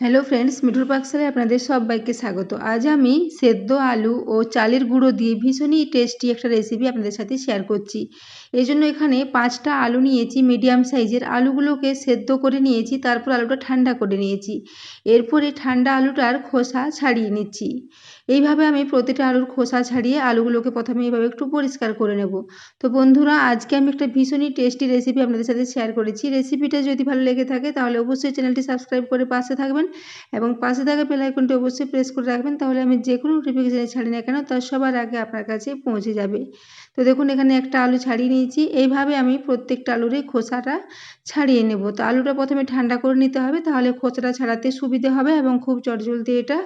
Hello friends, মিঠুর পাকশালায় আপনাদের সবাইকে স্বাগত। আজ আমি সেদ্ধ আলু ও চালের গুঁড়ো দিয়ে ভীষণই টেস্টি একটা রেসিপি আপনাদের সাথে শেয়ার করছি। এই জন্য এখানে 5টা আলু নিয়েছি মিডিয়াম সাইজের। আলুগুলোকে সেদ্ধ করে নিয়েছি, তারপর আলুটা ঠান্ডা করে নিয়েছি। এরপরে ঠান্ডা আলুটার খোসা ছাড়িয়ে নিচ্ছি। এইভাবে আমি প্রতিটা আলুর খোসা ছাড়িয়ে আলুগুলোকে প্রথমে এইভাবে একটু পরিষ্কার করে নেব। তো বন্ধুরা, আজকে আমি একটা ভীষণই টেস্টি রেসিপি আপনাদের সাথে শেয়ার করেছি। রেসিপিটা যদি ভালো লেগে থাকে তাহলে অবশ্যই চ্যানেলটি সাবস্ক্রাইব করে পাশে থাকবেন এবং পাশে থাকা বেল আইকনটি অবশ্যই প্রেস করে রাখবেন, তাহলে আমি যে কোনো নোটিফিকেশান ছাড়ি না কেন তার সবার আগে আপনার কাছে পৌঁছে যাবে। তো দেখুন, এখানে একটা আলু ছাড়িয়ে নিয়েছি। এইভাবে আমি প্রত্যেকটা আলুরই খোসাটা ছাড়িয়ে নেব। তো আলুটা প্রথমে ঠান্ডা করে নিতে হবে, তাহলে খোসাটা ছাড়াতে সুবিধে হবে এবং খুব চটজলদি এটা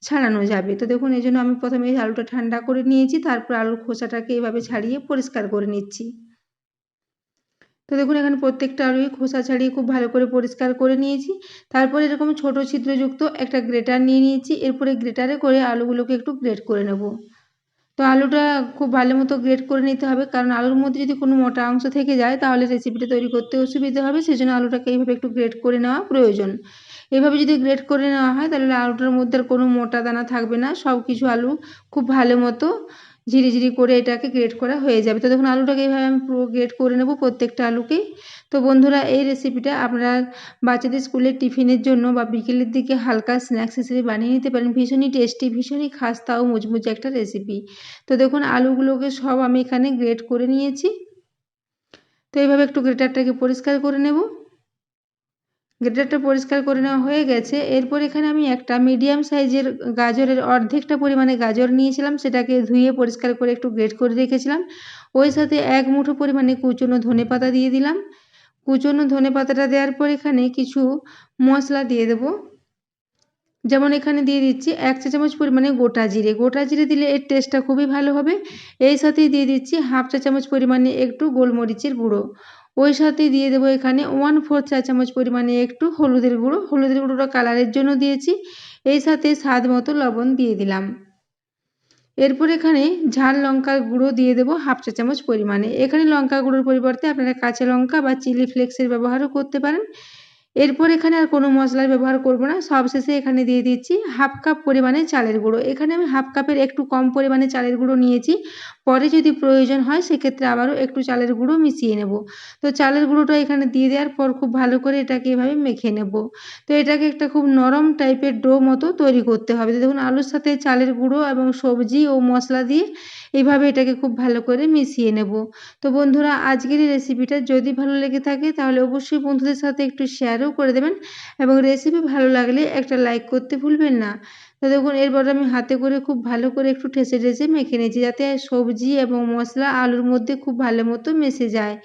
ছাড়ানো যাবে। তো দেখুন, এই জন্য আমি প্রথমে এই আলুটা ঠান্ডা করে নিয়েছি, তারপর আলুর খোসাটাকে এভাবে ছাড়িয়ে পরিষ্কার করে নিচ্ছি। তো দেখুন, এখানে প্রত্যেকটা আলুই খোসা ছাড়িয়ে খুব ভালো করে পরিষ্কার করে নিয়েছি। তারপরে এরকম ছোট ছিদ্রযুক্ত একটা গ্রেটার নিয়ে নিয়েছি। এরপরে গ্রেটারে করে আলুগুলোকে একটু গ্রেট করে নেব। তো আলুটা খুব ভালো মতো গ্রেট করে নিতে হবে, কারণ আলুর মধ্যে যদি কোনো মোটা অংশ থেকে যায় তাহলে রেসিপিটা তৈরি করতে অসুবিধা হবে। সেজন্য আলুটাকে এইভাবে একটু গ্রেট করে নেওয়া প্রয়োজন। এভাবে যদি গ্রেট করে নেওয়া হয় তাহলে আলুটার মধ্যে আর কোনো মোটা দানা থাকবে না, সব কিছু আলু খুব ভালো মতো ঝিরিঝিরি করে এটাকে গ্রেট করা হয়ে যাবে। তো দেখুন, আলুটাকে এইভাবে আমি পুরো গ্রেট করে নেব প্রত্যেকটা আলুকেই। তো বন্ধুরা, এই রেসিপিটা আপনারা বাচ্চাদের স্কুলের টিফিনের জন্য বা বিকেলের দিকে হালকা স্ন্যাক্স হিসেবে বানিয়ে নিতে পারেন। ভীষণই টেস্টি, ভীষণই খাস্তা ও মুচমুচে একটা রেসিপি। তো দেখুন, আলুগুলোকে সব আমি এখানে গ্রেট করে নিয়েছি। তো এইভাবে একটু গ্রেটারটাকে পরিষ্কার করে নেব। গ্রেটারটা পরিষ্কার করে নেওয়া হয়ে গেছে। এরপর এখানে আমি একটা মিডিয়াম সাইজের গাজরের অর্ধেকটা পরিমাণে গাজর নিয়েছিলাম, সেটাকে ধুয়ে পরিষ্কার করে একটু গ্রেট করে রেখেছিলাম। ওই সাথে 1 মুঠো পরিমাণে কুচনো ধনেপাতা দিয়ে দিলাম। কুচনো ধনেপাতাটা দেওয়ার পর এখানে কিছু মশলা দিয়ে দেবো। যেমন এখানে দিয়ে দিচ্ছি 1 চা চামচ পরিমাণে গোটা জিরে। গোটা জিরে দিলে এর টেস্টটা খুবই ভালো হবে। এই সাথেই দিয়ে দিচ্ছি 1/2 চা চামচ পরিমাণে একটু গোলমরিচের গুঁড়ো। ওই সাথে দিয়ে দেবো এখানে 1/4 চা চামচ পরিমাণে একটু হলুদের গুঁড়ো। হলুদের গুঁড়োটা কালারের জন্য দিয়েছি। এই সাথে স্বাদ মতো লবণ দিয়ে দিলাম। এরপর এখানে ঝাল লঙ্কার গুঁড়ো দিয়ে দেবো 1/2 চা চামচ পরিমাণে। এখানে লঙ্কা গুঁড়োর পরিবর্তে আপনারা কাঁচা লঙ্কা বা চিলি ফ্লেক্সের ব্যবহারও করতে পারেন। এরপর এখানে আর কোনো মশলার ব্যবহার করব না। সবশেষে এখানে দিয়ে দিচ্ছি 1/2 কাপ পরিমাণে চালের গুঁড়ো। এখানে আমি 1/2 কাপের একটু কম পরিমাণে চালের গুঁড়ো নিয়েছি। পরে যদি প্রয়োজন হয় সেক্ষেত্রে আবারও একটু চালের গুঁড়ো মিশিয়ে নেব। তো চালের গুঁড়োটা এখানে দিয়ে দেওয়ার পর খুব ভালো করে এটাকে এভাবে মেখে নেব। তো এটাকে একটা খুব নরম টাইপের ডো মতো তৈরি করতে হবে। তো দেখুন, আলুর সাথে চালের গুঁড়ো এবং সবজি ও মশলা দিয়ে এইভাবে এটাকে খুব ভালো করে মিশিয়ে নেব। তো বন্ধুরা, আজকের এই রেসিপিটা যদি ভালো লেগে থাকে তাহলে অবশ্যই বন্ধুদের সাথে একটু শেয়ারও করে দেবেন এবং রেসিপি ভালো লাগলে একটা লাইক করতে ভুলবেন না। তো দেখুন, এরপর আমি হাতে করে খুব ভালো করে একটু ঠেসে ঠেসে মেখে নিয়েছি, যাতে সবজি এবং মশলা আলুর মধ্যে খুব ভালো মতো মিশে যায়।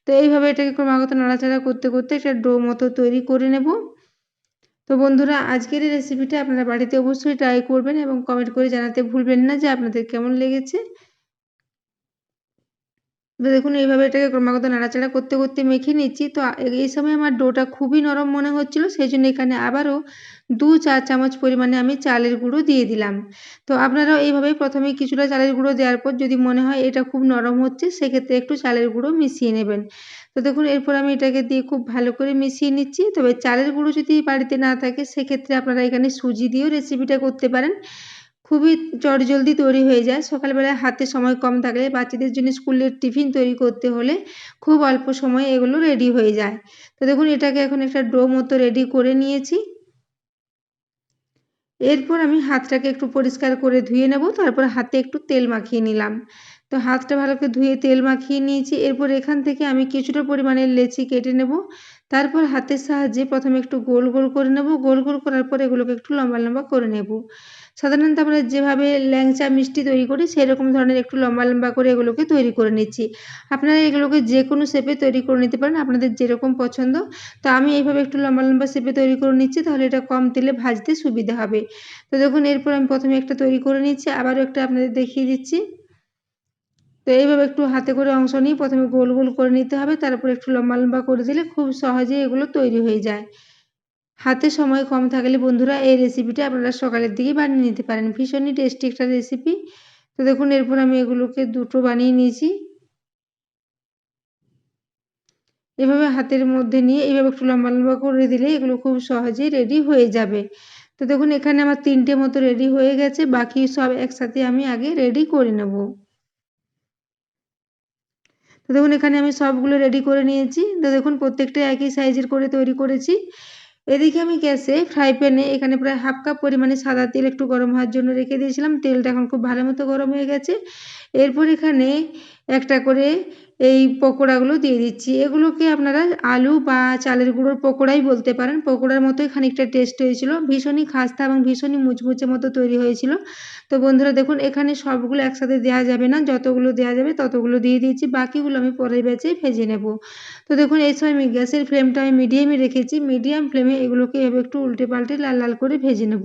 তো এইভাবে এটাকে ক্রমাগত নাড়াচাড়া করতে করতে একটা ডো মতো তৈরি করে নেব। তো বন্ধুরা, আজকের এই রেসিপিটা আপনারা বাড়িতে অবশ্যই ট্রাই করবেন এবং কমেন্ট করে জানাতে ভুলবেন না যে আপনাদের কেমন লেগেছে। তো দেখুন, এইভাবে এটাকে ক্রমাগত নাড়াচাড়া করতে করতে মেখে নিচ্ছি। তো এই সময় আমার ডোটা খুবই নরম মনে হচ্ছিল, সেই জন্য এখানে আবারও 2 চা চামচ পরিমাণে আমি চালের গুঁড়ো দিয়ে দিলাম। তো আপনারাও এইভাবেই প্রথমে কিছুটা চালের গুঁড়ো দেওয়ার পর যদি মনে হয় এটা খুব নরম হচ্ছে সেক্ষেত্রে একটু চালের গুঁড়ো মিশিয়ে নেবেন। তো দেখুন, এরপর আমি এটাকে দিয়ে খুব ভালো করে মিশিয়ে নিচ্ছি। তবে চালের গুঁড়ো যদি বাড়িতে না থাকে সেক্ষেত্রে আপনারা এখানে সুজি দিয়েও রেসিপিটা করতে পারেন। খুবই চটজলদি তৈরি হয়ে যায়। সকালবেলায় হাতে সময় কম থাকলে বাচ্চাদের জন্য স্কুলের টিফিন তৈরি করতে হলে খুব অল্প সময়ে এগুলো রেডি হয়ে যায়। তো দেখুন, এটাকে এখন একটা ডো মতো রেডি করে নিয়েছি। এরপর আমি হাতটাকে একটু পরিষ্কার করে ধুয়ে নেব। তারপর হাতে একটু তেল মাখিয়ে নিলাম। তো হাতটা ভালো করে ধুয়ে তেল মাখিয়ে নিয়েছি। এরপর এখান থেকে আমি কিছুটা পরিমাণে লেচি কেটে নেব। তারপর হাতের সাহায্যে প্রথমে একটু গোল গোল করে নেব। গোল গোল করার পর এগুলোকে একটু লম্বা লম্বা করে নেব। সাধারণত আমরা যেভাবে ল্যাংচা মিষ্টি তৈরি করি সেরকম ধরনের একটু লম্বা লম্বা করে এগুলোকে তৈরি করে নিচ্ছি। আপনারা এগুলোকে যে কোনো শেপে তৈরি করে নিতে পারেন, আপনাদের যেরকম পছন্দ। তো আমি এইভাবে একটু লম্বা লম্বা শেপে তৈরি করে নিচ্ছি, তাহলে এটা কম তেলে ভাজতে সুবিধা হবে। তো দেখুন, এরপর আমি প্রথমে একটা তৈরি করে নিচ্ছি, আবারও একটা আপনাদের দেখিয়ে দিচ্ছি। তো এইভাবে একটু হাতে করে অংশ নিয়ে প্রথমে গোল গোল করে নিতে হবে, তারপর একটু লম্বা লম্বা করে দিলে খুব সহজেই এগুলো তৈরি হয়ে যায়। হাতে সময় কম থাকলে বন্ধুরা এই রেসিপিটা আপনারা সকালের দিকেই বানিয়ে নিতে পারেন। ভীষণই টেস্টি একটা রেসিপি। তো দেখুন, এরপর আমি এগুলোকে দুটো বানিয়ে নিয়েছি। এভাবে হাতের মধ্যে নিয়ে এইভাবে একটু লম্বা লম্বা করে দিলে এগুলো খুব সহজেই রেডি হয়ে যাবে। তো দেখুন এখানে আমার 3টে মতো রেডি হয়ে গেছে, বাকি সব একসাথে আমি আগে রেডি করে নেব। তো দেখুন এখানে আমি সবগুলো রেডি করে নিয়েছি। তো দেখুন প্রত্যেকটা একই সাইজের করে তৈরি করেছি। এদিকে আমি গ্যাসে ফ্রাই প্যানে এখানে প্রায় 1/2 কাপ পরিমাণে সাদা তেল একটু গরম হওয়ার জন্য রেখে দিয়েছিলাম। তেলটা এখন খুব ভালো মতো গরম হয়ে গেছে। এরপর এখানে একটা করে এই পকোড়াগুলো দিয়ে দিচ্ছি। এগুলোকে আপনারা আলু বা চালের গুঁড়োর পকোড়াই বলতে পারেন। পকোড়ার মতোই খানিকটা টেস্ট হয়েছিল। ভীষণই খাস্তা এবং ভীষণই মুচমুচে মতো তৈরি হয়েছিল। তো বন্ধুরা দেখুন এখানে সবগুলো একসাথে দেওয়া যাবে না, যতগুলো দেওয়া যাবে ততগুলো দিয়ে দিয়েছি, বাকিগুলো আমি পরের ব্যাচে ভেজে নেব। তো দেখুন এই সময় আমি গ্যাসের ফ্লেমটা আমি মিডিয়ামে রেখেছি। মিডিয়াম ফ্লেমে এগুলোকে এভাবে একটু উল্টে পাল্টে লাল লাল করে ভেজে নেব।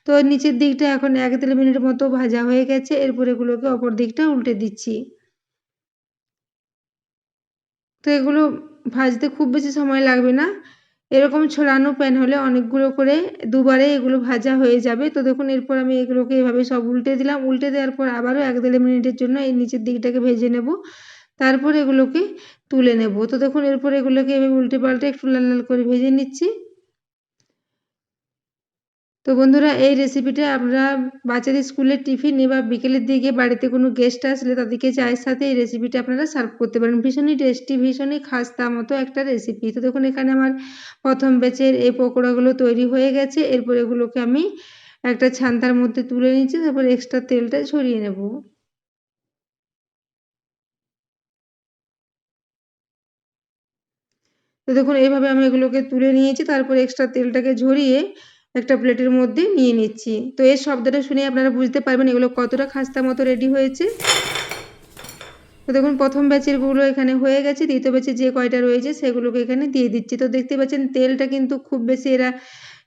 তো নিচের দিকটা এখন 1-1.5 মিনিট মতো ভাজা হয়ে গেছে। এরপর এগুলোকে অপর দিকটা উল্টে দিচ্ছি। তো এগুলো ভাজতে খুব বেশি সময় লাগবে না। এরকম ছড়ানো প্যান হলে অনেকগুলো করে দুবারে এগুলো ভাজা হয়ে যাবে। তো দেখুন এরপর আমি এগুলোকে এভাবে সব উল্টে দিলাম। উল্টে দেওয়ার পর আবারও 1-1.5 মিনিটের জন্য এই নিচের দিকটাকে ভেজে নেব। তারপর এগুলোকে তুলে নেব। তো দেখুন এরপর এগুলোকে এভাবে উল্টে পাল্টে একটু লাল লাল করে ভেজে নিচ্ছি। তো বন্ধুরা এই রেসিপিটা আপনারা বাচ্চাদের স্কুলের টিফিনে বা বিকেলের দিকে বাড়িতে কোনো গেস্ট আসলে তাদেরকে চায়ের সাথে এই রেসিপিটা আপনারা সার্ভ করতে পারেন। ভীষণই টেস্টি, ভীষণই খাস্তা মতো একটা রেসিপি। তো দেখুন এখানে আমার প্রথম ব্যাচের এই পকোড়াগুলো তৈরি হয়ে গেছে। এরপর এগুলোকে আমি একটা ছান্তার মধ্যে তুলে নিচ্ছি, তারপর এক্সট্রা তেলটা ঝরিয়ে নেব। তো দেখুন এইভাবে আমি এগুলোকে তুলে নিয়েছি, তারপর এক্সট্রা তেলটাকে ঝরিয়ে একটা প্লেটের মধ্যে নিয়ে নিচ্ছি। তো এর শব্দটা শুনে আপনারা বুঝতে পারবেন এগুলো কতটা খাস্তা মতো রেডি হয়েছে। তো দেখুন প্রথম ব্যাচের গুলো এখানে হয়ে গেছে, দ্বিতীয় ব্যাচে যে কয়টা রয়েছে সেগুলোকে এখানে দিয়ে দিচ্ছি। তো দেখতে পাচ্ছেন তেলটা কিন্তু খুব বেশি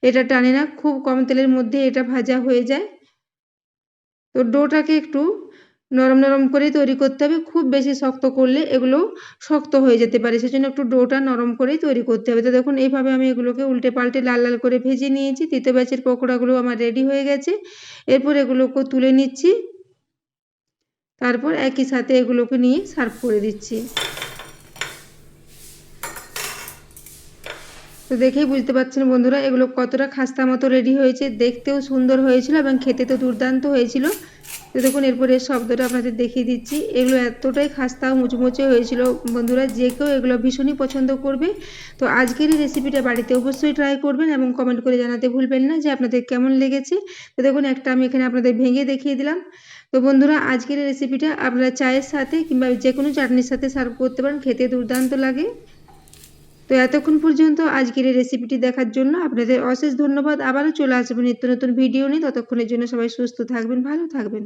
এটা টানে না, খুব কম তেলের মধ্যে এটা ভাজা হয়ে যায়। তো ডোটাকে একটু নরম নরম করেই তৈরি করতে হবে, খুব বেশি শক্ত করলে এগুলো শক্ত হয়ে যেতে পারে, সেজন্য একটু ডোটা নরম করেই তৈরি করতে হবে। তো দেখুন এইভাবে আমি এগুলোকে উল্টে পাল্টে লাল লাল করে ভেজে নিয়েছি। তৃতীয় ব্যাচের পকোড়াগুলো আমার রেডি হয়ে গেছে। এরপর এগুলোকে তুলে নিচ্ছি, তারপর একই সাথে এগুলোকে নিয়ে সার্ভ করে দিচ্ছি। তো দেখেই বুঝতে পারছেন বন্ধুরা এগুলো কতটা খাস্তা মতো রেডি হয়েছে, দেখতেও সুন্দর হয়েছিল এবং খেতে তো দুর্দান্ত হয়েছিল। তো দেখুন এরপরে শব্দটা আপনাদের দেখিয়ে দিচ্ছি, এগুলো এতটাই খাস্তা ও মুচমুচে হয়েছিল বন্ধুরা, যে কেউ এগুলো ভীষণই পছন্দ করবে। তো আজকের এই রেসিপিটা বাড়িতে অবশ্যই ট্রাই করবেন এবং কমেন্ট করে জানাতে ভুলবেন না যে আপনাদের কেমন লেগেছে। তো দেখুন একটা আমি এখানে আপনাদের ভেঙে দেখিয়ে দিলাম। তো বন্ধুরা আজকের এই রেসিপিটা আপনারা চায়ের সাথে কিংবা যে কোনো চাটনির সাথে সার্ভ করতে পারেন, খেতে দুর্দান্ত লাগে। তো এতক্ষণ পর্যন্ত আজকের এই রেসিপিটি দেখার জন্য আপনাদের অশেষ ধন্যবাদ। আবারও চলে আসবো নিত্য নতুন ভিডিও নিয়ে। ততক্ষণের জন্য সবাই সুস্থ থাকবেন, ভালো থাকবেন।